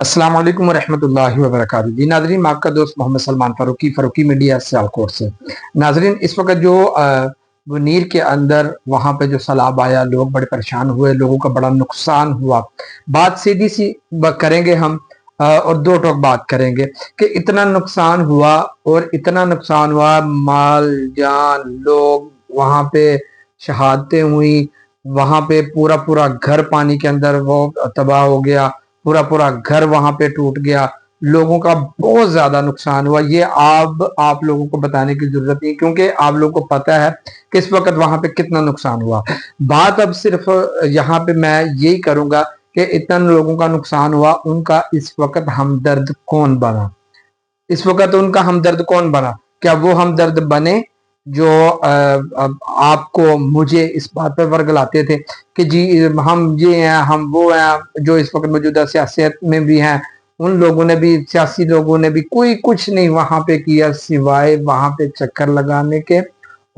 अस्सलाम वालेकुम रहमतुल्लाहि व बरकातहू। जी नाजरीन, मैं आपका दोस्त मोहम्मद सलमान फ़ारूकी मीडिया सियालकोट से। नाजरीन, इस वक्त जो मुनीर के अंदर वहाँ पे जो सैलाब आया, लोग बड़े परेशान हुए, लोगों का बड़ा नुकसान हुआ। बात सीधी सी करेंगे हम और दो टोक बात करेंगे कि इतना नुकसान हुआ और इतना नुकसान हुआ, माल जान, लोग वहाँ पे शहादतें हुई, वहाँ पे पूरा पूरा घर पानी के अंदर वो तबाह हो गया, पूरा पूरा घर वहां पे टूट गया, लोगों का बहुत ज्यादा नुकसान हुआ। ये आप लोगों को बताने की जरूरत नहीं, क्योंकि आप लोगों को पता है कि इस वक्त वहां पे कितना नुकसान हुआ। बात अब सिर्फ यहाँ पे मैं यही करूंगा कि इतना लोगों का नुकसान हुआ, उनका इस वक्त हमदर्द कौन बना? इस वक्त उनका हमदर्द कौन बना? क्या वो हमदर्द बने जो आपको मुझे इस बात पर वर्गलाते थे कि जी हम ये हैं, हम वो हैं, जो इस वक्त मौजूदा सियासत में भी हैं, उन लोगों ने भी, सियासी लोगों ने भी कोई कुछ नहीं वहां पे किया सिवाय वहां पे चक्कर लगाने के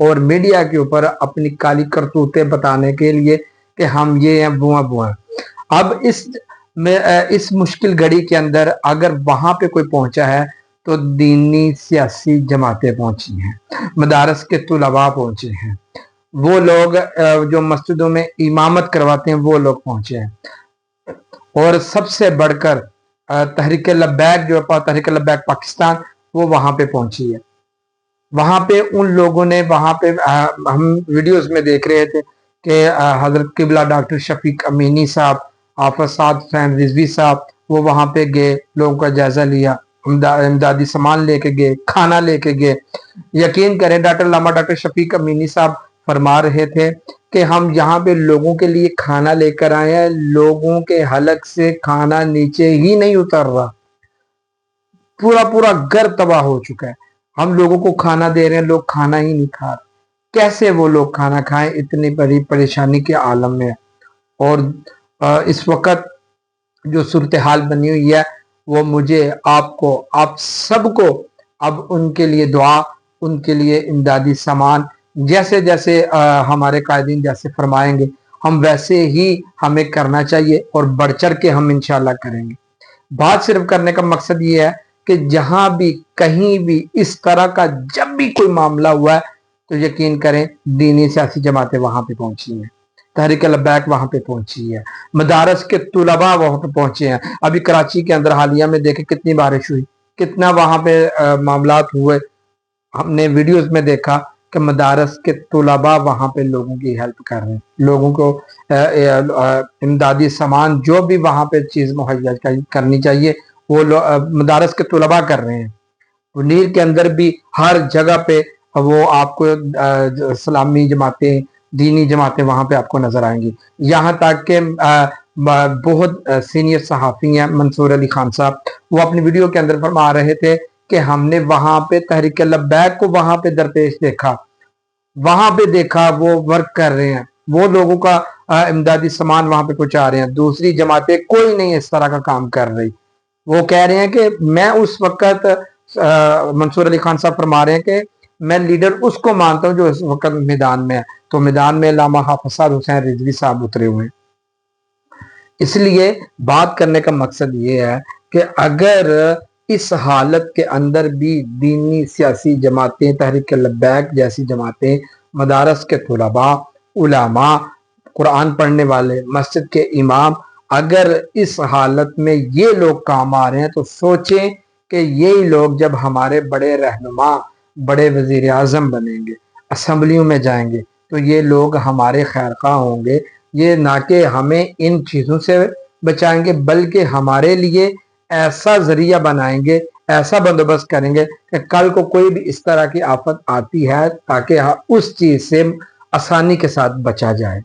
और मीडिया के ऊपर अपनी काली करतूतें बताने के लिए कि हम ये हैं, वो हैं, वो हैं। अब इस मुश्किल घड़ी के अंदर अगर वहां पे कोई पहुंचा है तो दीनी सियासी जमातें पहुंची हैं, मदारस के तुलबा पहुंचे हैं, वो लोग जो मस्जिदों में इमामत करवाते हैं वो लोग पहुंचे हैं, और सबसे बढ़कर तहरीक लब्बैक जो है, तहरीक लब्बैक पाकिस्तान, वो वहां पे पहुंची है। वहां पे उन लोगों ने वहां पे हम वीडियोस में देख रहे थे कि हजरत किबला डॉक्टर शफीक अमीनी साहब, हाफिज साद हुसैन रिजवी साहब, वो वहां पे गए, लोगों का जायजा लिया, इमदादी सामान लेके गए, खाना लेके गए। यकीन करें, डॉक्टर शफीक अमीनी साहब फरमा रहे थे कि हम यहाँ पे लोगों के लिए खाना लेकर आए हैं, लोगों के हलक से खाना नीचे ही नहीं उतर रहा, पूरा पूरा घर तबाह हो चुका है। हम लोगों को खाना दे रहे हैं, लोग खाना ही नहीं खा रहे। कैसे वो लोग खाना खाएं? इतनी बड़ी परेशानी के आलम में। और इस वक्त जो सूरत हाल बनी हुई है, वो मुझे, आपको, आप सबको अब उनके लिए दुआ, उनके लिए इमदादी सामान, जैसे जैसे हमारे कायदीन जैसे फरमाएंगे, हम वैसे ही हमें करना चाहिए और बढ़ चढ़ के हम इंशाल्लाह करेंगे। बात सिर्फ करने का मकसद ये है कि जहां भी कहीं भी इस तरह का जब भी कोई मामला हुआ है तो यकीन करें दीनी सियासी जमातें वहां पे पहुंची हैं, तहरीक लब्बैक वहां पे पहुंची है, मदारस के तुलबा वहां पे पहुंचे हैं। अभी कराची के अंदर हालिया में देखे कितनी बारिश हुई, कितना वहां पे मामलात हुए। हमने वीडियोस में देखा कि मदारस के तुलबा वहां पे लोगों की हेल्प कर रहे हैं, लोगों को इमदादी सामान जो भी वहां पे चीज मुहैया करनी चाहिए वो मदारस के तुलबा कर रहे हैं। मुनीर के अंदर भी हर जगह पे वो आपको इस्लामी जमातें, दीनी जमातें वहां पे आपको नजर आएंगी। यहाँ तक के बहुत सीनियर सहाफ़ी हैं, मंसूर अली खान साहब, वो अपनी वीडियो के अंदर फरमा रहे थे कि हमने वहां पे तहरीक लब्बैक को वहां पे दरपेश देखा, वहां पे देखा वो वर्क कर रहे हैं, वो लोगों का इमदादी सामान वहां पे पहुंचा रहे हैं। दूसरी जमातें कोई नहीं इस तरह का काम कर रही। वो कह रहे हैं कि मैं उस वक्त, मंसूर अली खान साहब फरमा रहे हैं कि मैं लीडर उसको मानता हूं जो इस वक्त मैदान में है। तो मैदान में अल्लामा हाफिज साद हुसैन रिजवी साहब उतरे हुए हैं। इसलिए बात करने का मकसद ये है कि अगर इस हालत के अंदर भी दीनी सियासी जमातें, तहरीक लब्बैक जैसी जमातें, मदारस के तुलबा, उलामा, कुरान पढ़ने वाले, मस्जिद के इमाम, अगर इस हालत में ये लोग काम आ रहे हैं तो सोचें कि यही लोग जब हमारे बड़े रहनुमा, बड़े वजीर आजम बनेंगे, असम्बलियों में जाएंगे, तो ये लोग हमारे खैरखा होंगे। ये ना कि हमें इन चीज़ों से बचाएंगे, बल्कि हमारे लिए ऐसा जरिया बनाएंगे, ऐसा बंदोबस्त करेंगे कि कल को कोई भी इस तरह की आफत आती है ताकि उस चीज़ से आसानी के साथ बचा जाए।